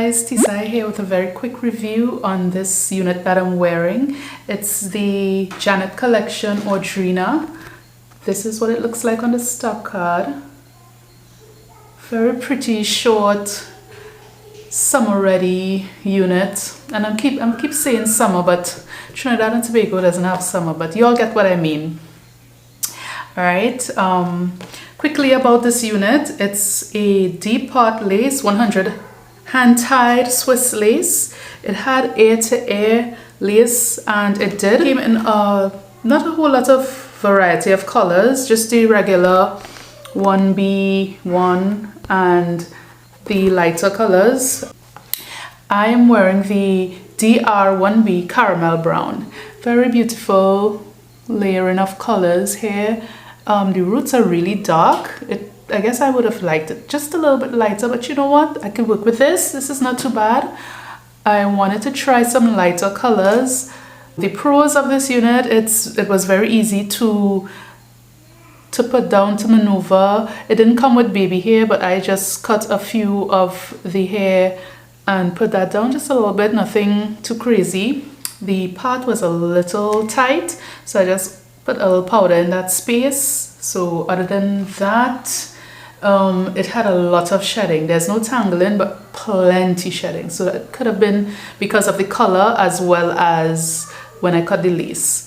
guys, Tisa here with a very quick review on this unit that I'm wearing. It's the Janet Collection AUDRINA. This is what it looks like on the stock card. Very pretty, short, summer ready unit. And I keep saying summer, but Trinidad and Tobago doesn't have summer, but you all get what I mean. Alright, quickly about this unit. It's a deep part lace, 100 hand-tied Swiss lace. It had ear-to-ear lace, and it came in not a whole lot of variety of colors, just the regular 1B1 and the lighter colors. I am wearing the DR1B caramel brown. Very beautiful layering of colors here. The roots are really dark. I guess I would have liked it just a little bit lighter, but you know what? I can work with this. This is not too bad. I wanted to try some lighter colors. The pros of this unit, it was very easy to put down, to maneuver. It didn't come with baby hair, but I just cut a few of the hair and put that down just a little bit, nothing too crazy. The part was a little tight, so I just put a little powder in that space. So other than that, it had a lot of shedding. There's no tangling, but plenty shedding. So that could have been because of the color as well as when I cut the lace.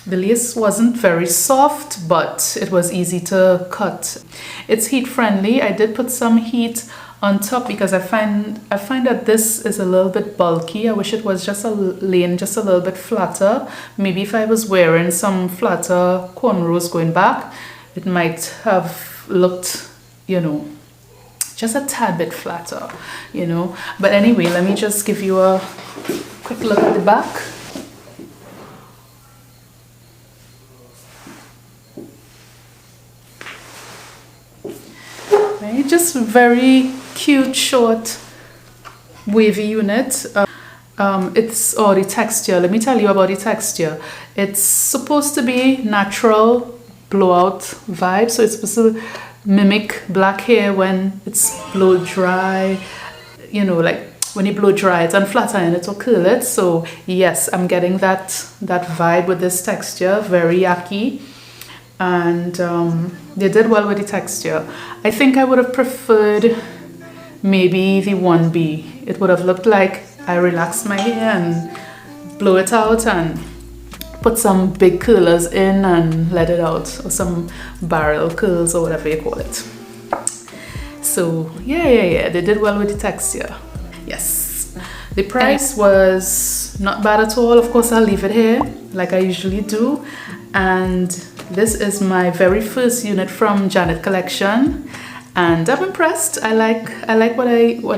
The lace wasn't very soft, but it was easy to cut. It's heat friendly. I did put some heat on top because I find that this is a little bit bulky. I wish it was just laying just a little bit flatter. Maybe if I was wearing some flatter cornrows going back, it might have looked, you know, just a tad bit flatter, you know. But anyway, let me just give you a quick look at the back. Right, just very cute, short, wavy unit. The texture. Let me tell you about the texture. It's supposed to be natural blowout vibe, so it's supposed to mimic black hair when it's blow dry. You know, like when you blow dry it and flat iron it or curl it. So yes, I'm getting that vibe with this texture, very yucky. And they did well with the texture. I think I would have preferred maybe the 1B. It would have looked like I relaxed my hair and blow it out and put some big curlers in and let it out, or some barrel curls or whatever you call it. So yeah, they did well with the texture. Yes, the price was not bad at all. Of course, I'll leave it here like I usually do. And this is my very first unit from Janet Collection, and I'm impressed. I like what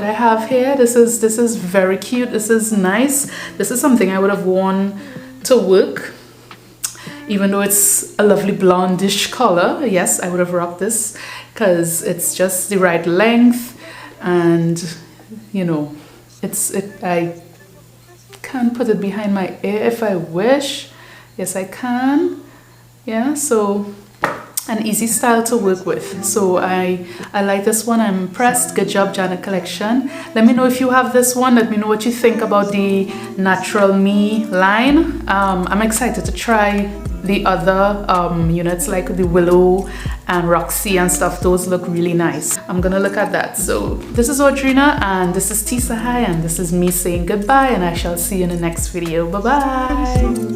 I have here. This is very cute. This is nice. This is something I would have worn to work, even though it's a lovely blondish color. Yes, I would have rocked this because it's just the right length, and you know, I can put it behind my ear if I wish. Yes, I can. Yeah, so an easy style to work with. So I like this one. I'm impressed. Good job, Janet Collection. Let me know if you have this one. Let me know what you think about the Natural Me line. I'm excited to try the other units like the Willow and Roxy and stuff. Those look really nice. I'm gonna look at that. So this is AUDRINA, and this is Tisa Hi, and this is me saying goodbye, and I shall see you in the next video. Bye bye.